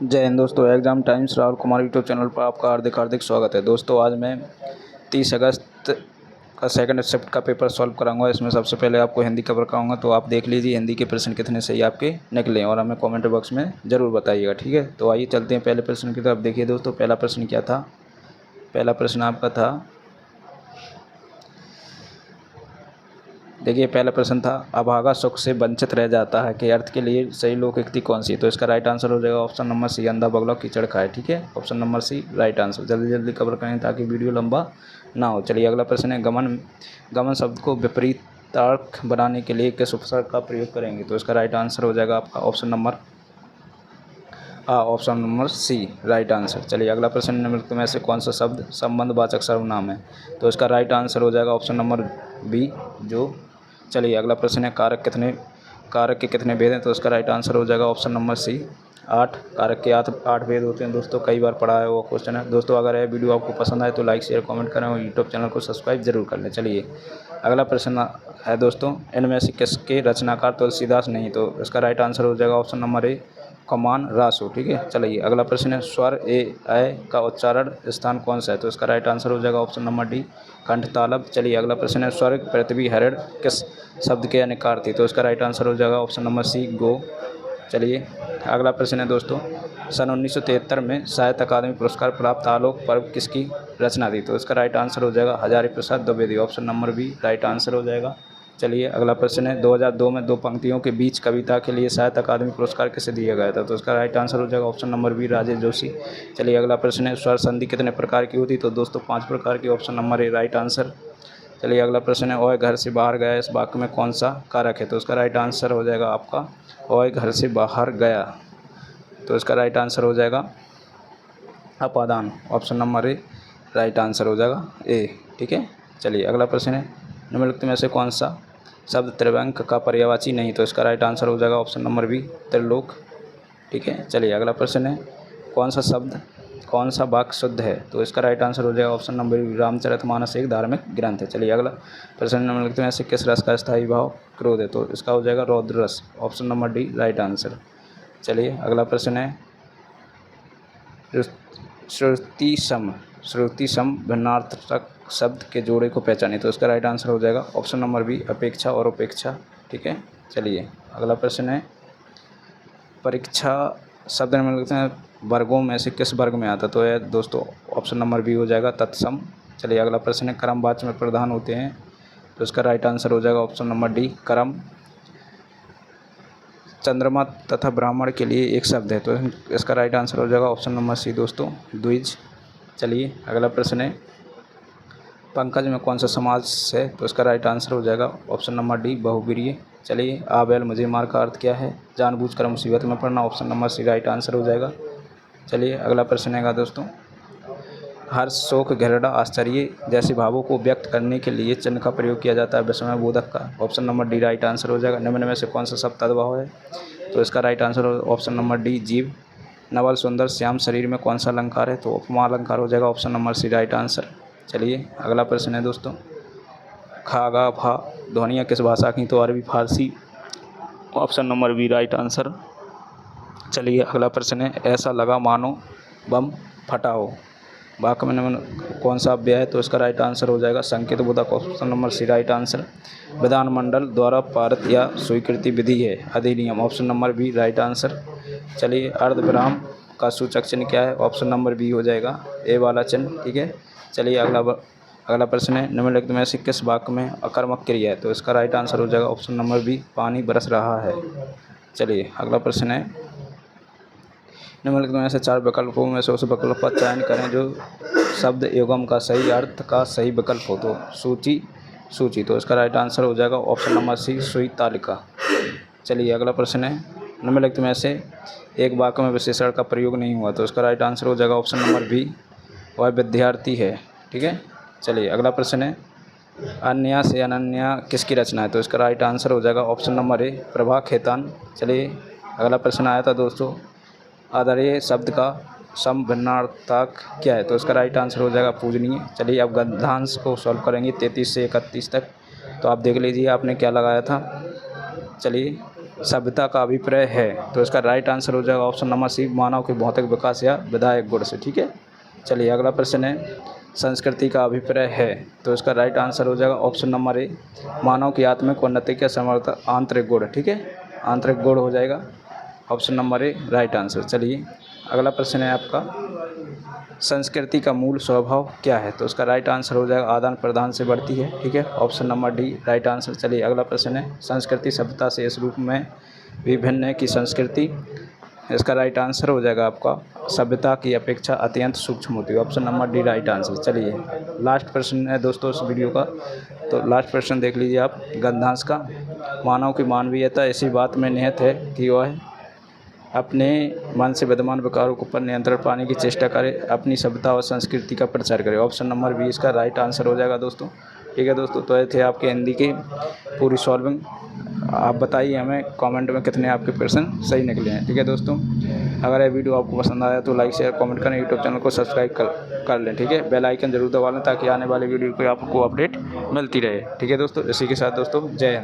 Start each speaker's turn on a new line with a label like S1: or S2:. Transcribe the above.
S1: जय हिंद दोस्तों। Exam times Rahul Kumar YouTube channel पर आपका हार्दिक हार्दिक स्वागत है। दोस्तों आज मैं 30 अगस्त का सेकंड शिफ्ट का पेपर सॉल्व कराऊंगा। इसमें सबसे पहले आपको हिंदी कवर कराऊंगा, तो आप देख लीजिए हिंदी के प्रश्न कितने सही आपके निकले और हमें कमेंट बॉक्स में ज़रूर बताइएगा, ठीक है। तो आइए चलते हैं पहले प्रश्न की तरफ। देखिए दोस्तों, पहला प्रश्न क्या था। पहला प्रश्न आपका था, देखिए पहला प्रश्न था, अभागा सुख से वंचित रह जाता है के अर्थ के लिए सही लोकोक्ति कौन सी। तो इसका राइट आंसर हो जाएगा ऑप्शन नंबर सी, अंधा बगला कीचड़ खाए, ठीक है। Option number C right answer. जल्दी जल्दी कवर करें ताकि वीडियो लंबा ना हो। चलिए अगला प्रश्न है, गमन गमन शब्द को विपरीतार्थ बनाने के लिए किस उपसर्ग का प्रयोग करेंगे। तो इसका राइट आंसर हो जाएगा आपका option number C right answer. चलिए अगला प्रश्न, निम्नलिखित में से कौन सा शब्द संबंधवाचक सर्वनाम है। तो इसका राइट आंसर हो जाएगा ऑप्शन नंबर बी जो। चलिए अगला प्रश्न है, कारक के कितने भेद हैं। तो इसका राइट आंसर हो जाएगा ऑप्शन नंबर सी 8। कारक के 8 भेद होते हैं दोस्तों, कई बार पढ़ा है वो क्वेश्चन है दोस्तों। अगर यह वीडियो आपको पसंद आए तो लाइक शेयर कमेंट करें और यूट्यूब चैनल को सब्सक्राइब जरूर कर लें। चलिए अगला प्रश्न है दोस्तों, इनमें से किसके रचनाकार तुलसीदास नहीं। तो इसका राइट आंसर हो जाएगा ऑप्शन नंबर ए कमान रासो, ठीक है। चलिए अगला प्रश्न है, स्वर ए अय का उच्चारण स्थान कौन सा है। तो इसका राइट आंसर हो जाएगा ऑप्शन नंबर डी कंठ तालब। चलिए अगला प्रश्न है, स्वर्ग पृथ्वी हरण किस शब्द के अनिकार थी। तो इसका राइट आंसर हो जाएगा ऑप्शन नंबर सी गो। चलिए अगला प्रश्न है दोस्तों, सन 1973 में साहित्य अकादमी पुरस्कार प्राप्त आलोक पर्व किसकी रचना थी। तो इसका राइट आंसर हो जाएगा Hazari Prasad Dwivedi. Option number B right answer हो जाएगा। चलिए अगला प्रश्न है, 2002 में दो पंक्तियों के बीच कविता के लिए साहित्य अकादमी पुरस्कार किसे दिया गया था। तो इसका राइट आंसर हो जाएगा option number B Rajesh Joshi. चलिए अगला प्रश्न है, स्वर संधि कितने प्रकार की होती। तो दोस्तों 5 प्रकार की। Option number A right answer. चलिए अगला प्रश्न है, ओए घर से बाहर गया इस वाक्य में कौन सा कारक है। तो इसका राइट आंसर हो जाएगा आपका ओए घर से बाहर गया। तो इसका राइट आंसर हो जाएगा अपादान। Option number A right answer हो जाएगा ए, ठीक है। चलिए अगला प्रश्न है, निम्नलिखित में से कौन सा शब्द त्रिव्यंग का पर्यायवाची नहीं। तो इसका राइट आंसर हो जाएगा ऑप्शन नंबर बी त्रिलोक, ठीक है। चलिए अगला प्रश्न है, कौन सा वाक्य शुद्ध है। तो इसका राइट आंसर हो जाएगा ऑप्शन नंबर बी रामचरितमानस एक धार्मिक ग्रंथ है। चलिए अगला प्रश्न, निम्नलिखित में से किस रस का स्थायी भाव क्रोध है। तो इसका हो जाएगा रौद्र रस। Option number D right answer. चलिए अगला प्रश्न है, श्रुति सम भिन्नार्थक शब्द के जोड़े को पहचाने। तो इसका राइट आंसर हो जाएगा ऑप्शन नंबर बी अपेक्षा और उपेक्षा, ठीक है। चलिए अगला प्रश्न है, परीक्षा शब्द निम्नलिखित में वर्गों में से किस वर्ग में आता। तो यह दोस्तों ऑप्शन नंबर बी हो जाएगा तत्सम। चलिए अगला प्रश्न है, कर्म वाच्य में प्रधान होते हैं। तो इसका राइट आंसर हो जाएगा ऑप्शन नंबर डी कर्म। चंद्रमा तथा ब्राह्मण के लिए एक शब्द है। तो इसका राइट आंसर हो जाएगा ऑप्शन नंबर सी दोस्तों द्विज। चलिए अगला प्रश्न है, पंकज में कौन सा समास है। तो इसका राइट आंसर हो जाएगा ऑप्शन नंबर डी बहुब्रीहि। चलिए आ बैल मुझे मार का अर्थ क्या है, जानबूझकर मुसीबत में पड़ना। Option number C right answer हो जाएगा। चलिए अगला प्रश्न है दोस्तों, हर्ष शोक घृणा आश्चर्य जैसे भावों को व्यक्त करने के लिए चिन्ह का प्रयोग किया जाता है विस्मय बोधक का। Option number D right answer हो जाएगा। निम्न में से कौन सा शब्द तद्भाव है। तो इसका right answer option number D जीव। नवल सुंदर श्याम शरीर में कौन सा अलंकार है। तो उपमा अलंकार हो जाएगा। Option number C right answer. चलिए अगला प्रश्न है दोस्तों, खा गा फा ध्वनियाँ किस भाषा की। तो अरबी फारसी। Option number B right answer. चलिए अगला प्रश्न है, ऐसा लगा मानो बम फटा हो वाक्य में कौन सा अव्यय है। तो इसका राइट आंसर हो जाएगा संकेत बोधक। Option number C right answer. विधानमंडल द्वारा पारित या स्वीकृति विधि है अधिनियम। Option number B right answer. चलिए अर्धविराम का सूचक चिन्ह क्या है। ऑप्शन नंबर बी हो जाएगा ए वाला चिन्ह, ठीक है। चलिए अगला प्रश्न है, निम्नलिखित में से किस वाक्य में अकर्मक क्रिया है। तो इसका राइट आंसर हो जाएगा ऑप्शन नंबर बी पानी बरस रहा है। चलिए अगला प्रश्न है, निम्नलिखित में से 4 विकल्पों में से उस विकल्प का चयन करें जो शब्द युगम का सही अर्थ का सही विकल्प हो। तो सूची। तो इसका राइट आंसर हो जाएगा ऑप्शन नंबर सी सुई तालिका। चलिए अगला प्रश्न है, निम्नलिखित में से एक वाक्य में विशेषण का प्रयोग नहीं हुआ। तो इसका राइट आंसर हो जाएगा ऑप्शन नंबर बी वह विद्यार्थी है, ठीक है। चलिए अगला प्रश्न है, अन्या से अनन्या किसकी रचना है। तो इसका राइट आंसर हो जाएगा option number A Prabha Khaitan. चलिए अगला प्रश्न आया था दोस्तों, आदरणीय शब्द का समभिन्नार्थक क्या है। तो इसका राइट आंसर हो जाएगा पूजनीय। चलिए अब गद्यांश को सॉल्व करेंगे 33 से 31 तक। तो आप देख लीजिए आपने क्या लगाया था। चलिए सभ्यता का अभिप्राय है, तो इसका राइट आंसर हो जाएगा ऑप्शन नंबर सी, मानव के भौतिक विकास या विधायक गुण से। ठीक है, चलिए अगला प्रश्न है, संस्कृति का अभिप्राय है, तो इसका राइट आंसर हो जाएगा ऑप्शन नंबर ए, मानव की आत्मिक उन्नति के समर्थ आंतरिक गुण। ठीक है, आंतरिक गुण हो जाएगा option number A right answer. चलिए अगला प्रश्न है आपका, संस्कृति का मूल स्वभाव क्या है, तो उसका राइट आंसर हो जाएगा आदान प्रदान से बढ़ती है। ठीक है, option number D right answer. चलिए अगला प्रश्न है, संस्कृति सभ्यता से इस रूप में विभिन्न है कि संस्कृति, इसका राइट आंसर हो जाएगा आपका सभ्यता की अपेक्षा अत्यंत सूक्ष्म होती है, option number D right answer. चलिए लास्ट प्रश्न है दोस्तों इस वीडियो का, तो लास्ट प्रश्न देख लीजिए आप, गंधांश का, मानव की मानवीयता इसी बात में निहित है कि वह अपने मन से विद्यमान विकारों के ऊपर नियंत्रण पाने की चेष्टा करे, अपनी सभ्यता और संस्कृति का प्रचार करे, ऑप्शन नंबर बी इसका राइट आंसर हो जाएगा दोस्तों। ठीक है दोस्तों, तो ये थे आपके हिंदी की पूरी सॉल्विंग। आप बताइए हमें कमेंट में कितने आपके प्रश्न सही निकले हैं। ठीक है दोस्तों, अगर ये वीडियो आपको पसंद आया तो लाइक शेयर कमेंट करें, यूट्यूब चैनल को सब्सक्राइब कर लें। ठीक है, बेल आइकन जरूर दबा लें ताकि आने वाले वीडियो को आपको अपडेट मिलती रहे। ठीक है दोस्तों, इसी के साथ दोस्तों जय हिंद।